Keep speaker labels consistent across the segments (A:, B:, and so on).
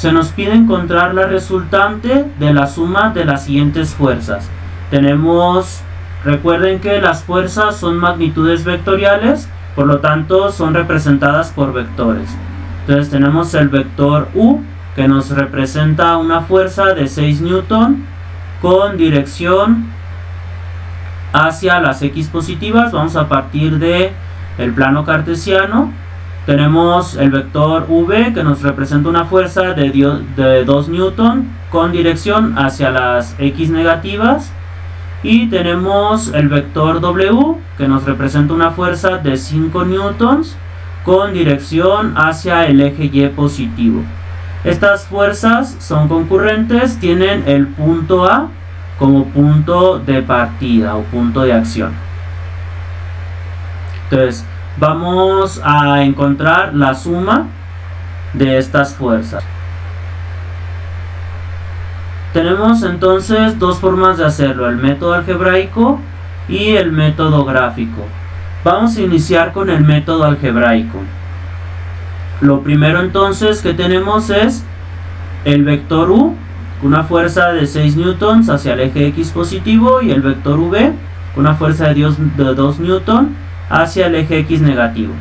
A: se nos pide encontrar la resultante de la suma de las siguientes fuerzas. Recuerden que las fuerzas son magnitudes vectoriales, por lo tanto son representadas por vectores. Entonces tenemos el vector U, que nos representa una fuerza de 6 newton con dirección hacia las X positivas. Vamos a partir de el plano cartesiano. Tenemos el vector V, que nos representa una fuerza de 2 newton con dirección hacia las X negativas. Y tenemos el vector W, que nos representa una fuerza de 5 newtons con dirección hacia el eje Y positivo. Estas fuerzas son concurrentes, tienen el punto A como punto de partida o punto de acción. Entonces, vamos a encontrar la suma de estas fuerzas. Tenemos entonces dos formas de hacerlo, el método algebraico y el método gráfico. Vamos a iniciar con el método algebraico. Lo primero entonces que tenemos es el vector U, una fuerza de 6 newtons hacia el eje X positivo, y el vector V, una fuerza de 2 newtons hacia el eje X negativo.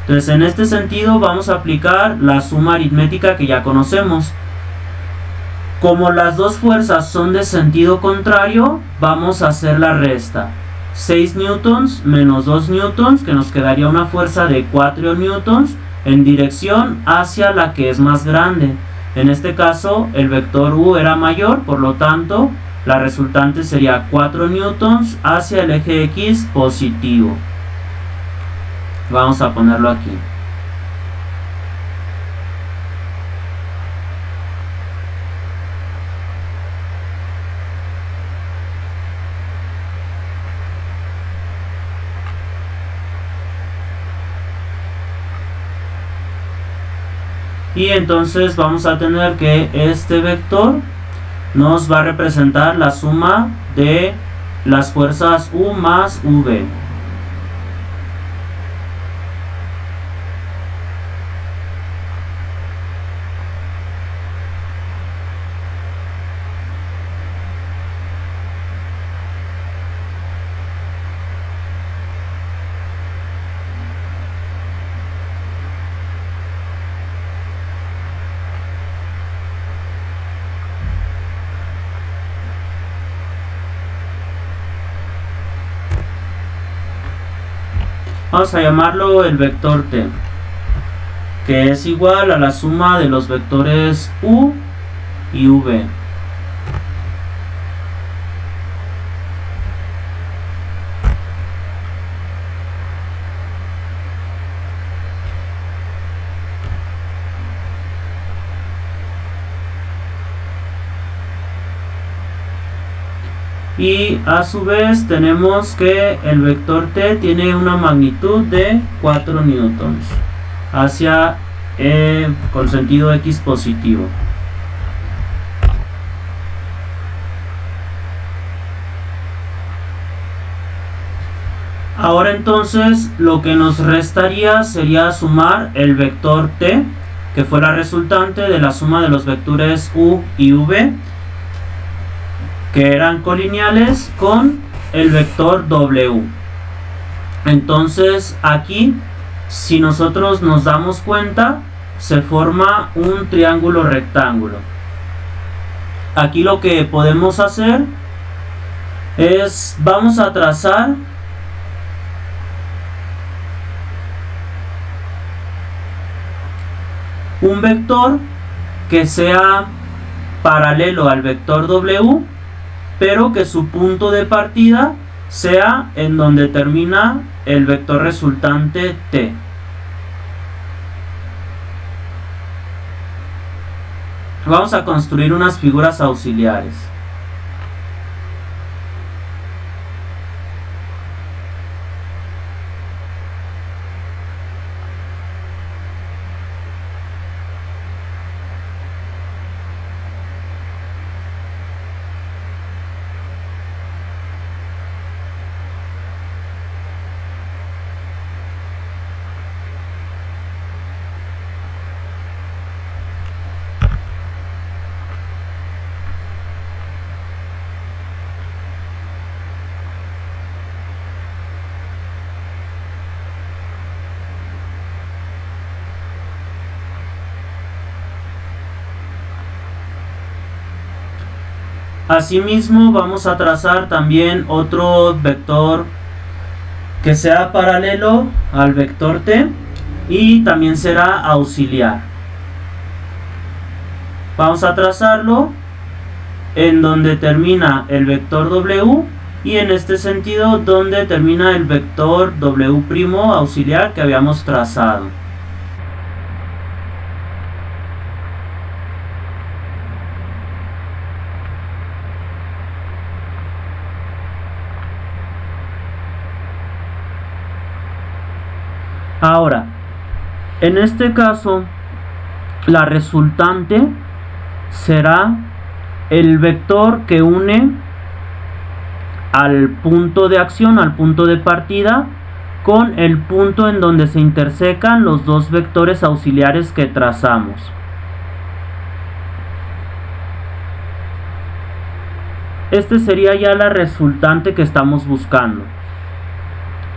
A: Entonces, en este sentido vamos a aplicar la suma aritmética que ya conocemos. Como las dos fuerzas son de sentido contrario, vamos a hacer la resta. 6 newtons menos 2 newtons, que nos quedaría una fuerza de 4 newtons en dirección hacia la que es más grande. En este caso el vector U era mayor, por lo tanto la resultante sería 4 newtons hacia el eje X positivo. Vamos a ponerlo aquí. Y entonces vamos a tener que este vector nos va a representar la suma de las fuerzas U más V. Vamos a llamarlo el vector T, que es igual a la suma de los vectores U y V. Y a su vez tenemos que el vector T tiene una magnitud de 4 newtons hacia con sentido X positivo. Ahora entonces lo que nos restaría sería sumar el vector T, que fue la resultante de la suma de los vectores U y V, que eran colineales, con el vector W. Entonces aquí, si nosotros nos damos cuenta, se forma un triángulo rectángulo. Aquí lo que podemos hacer es, vamos a trazar un vector que sea paralelo al vector W, pero que su punto de partida sea en donde termina el vector resultante T. Vamos a construir unas figuras auxiliares. Asimismo, vamos a trazar también otro vector que sea paralelo al vector t y también será auxiliar. Vamos a trazarlo en donde termina el vector w y en este sentido donde termina el vector w' auxiliar que habíamos trazado. Ahora, en este caso, la resultante será el vector que une al punto de acción, al punto de partida, con el punto en donde se intersecan los dos vectores auxiliares que trazamos. Este sería ya la resultante que estamos buscando.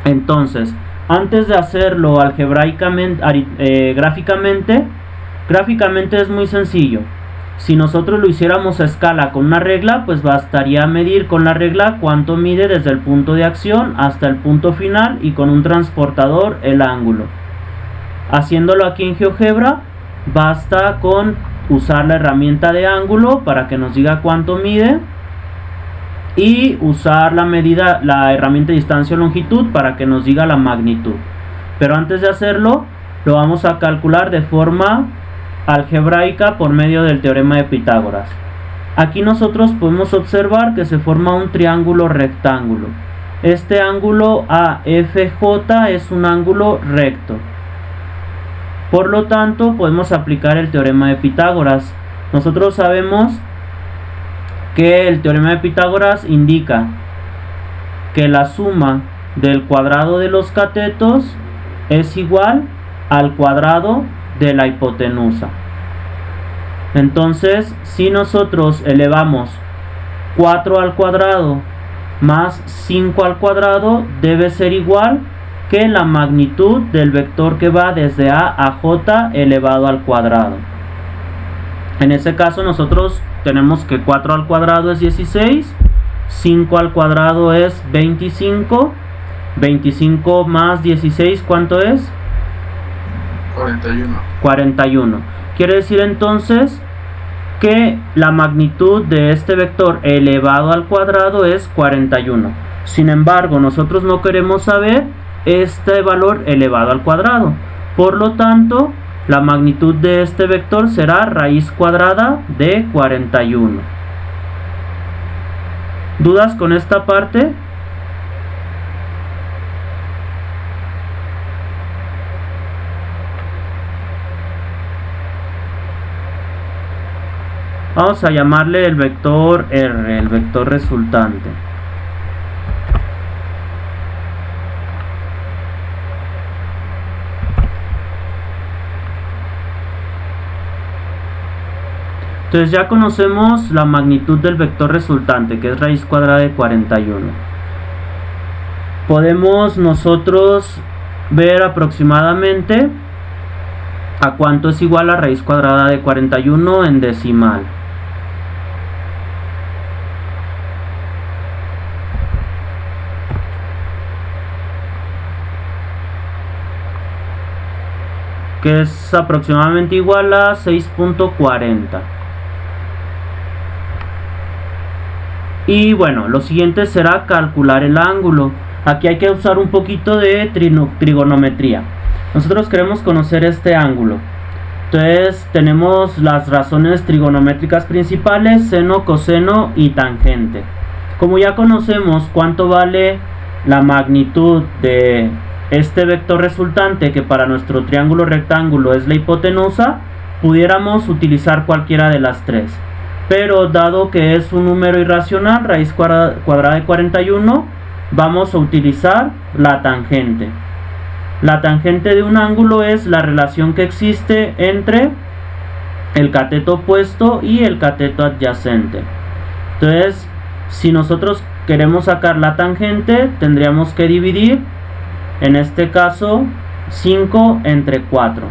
A: Entonces, antes de hacerlo algebraicamente, gráficamente es muy sencillo. Si nosotros lo hiciéramos a escala con una regla, pues bastaría medir con la regla cuánto mide desde el punto de acción hasta el punto final y con un transportador el ángulo. Haciéndolo aquí en GeoGebra, basta con usar la herramienta de ángulo para que nos diga cuánto mide y usar la herramienta de distancia o longitud para que nos diga la magnitud. Pero antes de hacerlo, lo vamos a calcular de forma algebraica por medio del teorema de Pitágoras. Aquí nosotros podemos observar que se forma un triángulo rectángulo. Este ángulo AFJ es un ángulo recto. Por lo tanto, podemos aplicar el teorema de Pitágoras. Nosotros sabemos que el teorema de Pitágoras indica que la suma del cuadrado de los catetos es igual al cuadrado de la hipotenusa. Entonces, si nosotros elevamos 4 al cuadrado más 5 al cuadrado, debe ser igual que la magnitud del vector que va desde A a J elevado al cuadrado. En ese caso nosotros tenemos que 4 al cuadrado es 16, 5 al cuadrado es 25, 25 más 16, ¿cuánto es? 41. Quiere decir entonces que la magnitud de este vector elevado al cuadrado es 41. Sin embargo, nosotros no queremos saber este valor elevado al cuadrado. Por lo tanto, la magnitud de este vector será raíz cuadrada de 41. ¿Dudas con esta parte? Vamos a llamarle el vector R, el vector resultante. Entonces ya conocemos la magnitud del vector resultante, que es raíz cuadrada de 41. Podemos nosotros ver aproximadamente a cuánto es igual a raíz cuadrada de 41 en decimal. Que es aproximadamente igual a 6.40. Y bueno, lo siguiente será calcular el ángulo. Aquí hay que usar un poquito de trigonometría. Nosotros queremos conocer este ángulo. Entonces tenemos las razones trigonométricas principales, seno, coseno y tangente. Como ya conocemos cuánto vale la magnitud de este vector resultante, que para nuestro triángulo rectángulo es la hipotenusa, pudiéramos utilizar cualquiera de las tres. Pero dado que es un número irracional, raíz cuadrada de 41, vamos a utilizar la tangente. La tangente de un ángulo es la relación que existe entre el cateto opuesto y el cateto adyacente. Entonces, si nosotros queremos sacar la tangente, tendríamos que dividir, en este caso, 5 entre 4.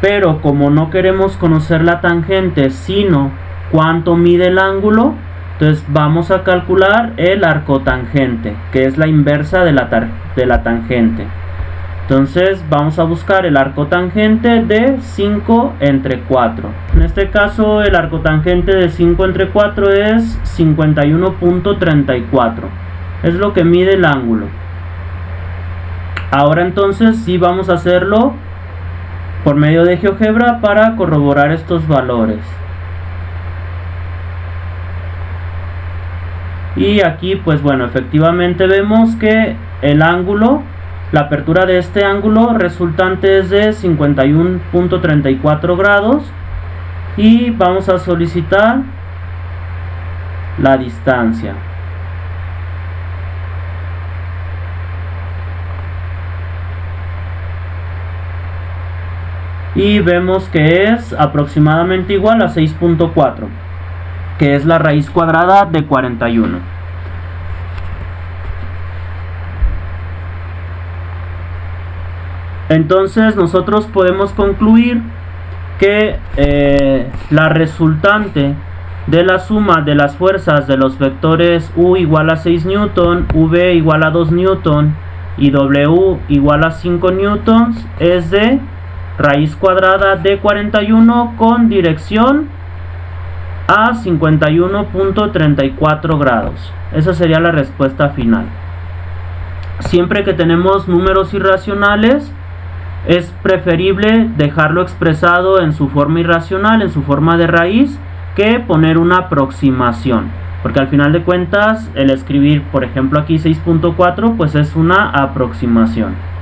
A: Pero como no queremos conocer la tangente, sino cuánto mide el ángulo, Entonces vamos a calcular el arcotangente, que es la inversa de la tangente. Entonces vamos a buscar el arcotangente de 5 entre 4. En este caso el arcotangente de 5 entre 4 es 51.34. Es lo que mide el ángulo. Ahora entonces sí vamos a hacerlo por medio de GeoGebra para corroborar estos valores. Y aquí pues bueno, efectivamente vemos que el ángulo, la apertura de este ángulo resultante es de 51.34 grados. Y vamos a solicitar la distancia. Y vemos que es aproximadamente igual a 6.4, que es la raíz cuadrada de 41. Entonces nosotros podemos concluir que la resultante de la suma de las fuerzas de los vectores U igual a 6 newton, V igual a 2 newton y W igual a 5 newtons es de raíz cuadrada de 41 con dirección a 51.34 grados. Esa sería la respuesta final. Siempre que tenemos números irracionales, es preferible dejarlo expresado en su forma irracional, en su forma de raíz, que poner una aproximación. Porque al final de cuentas, el escribir, por ejemplo, aquí 6.4, pues es una aproximación.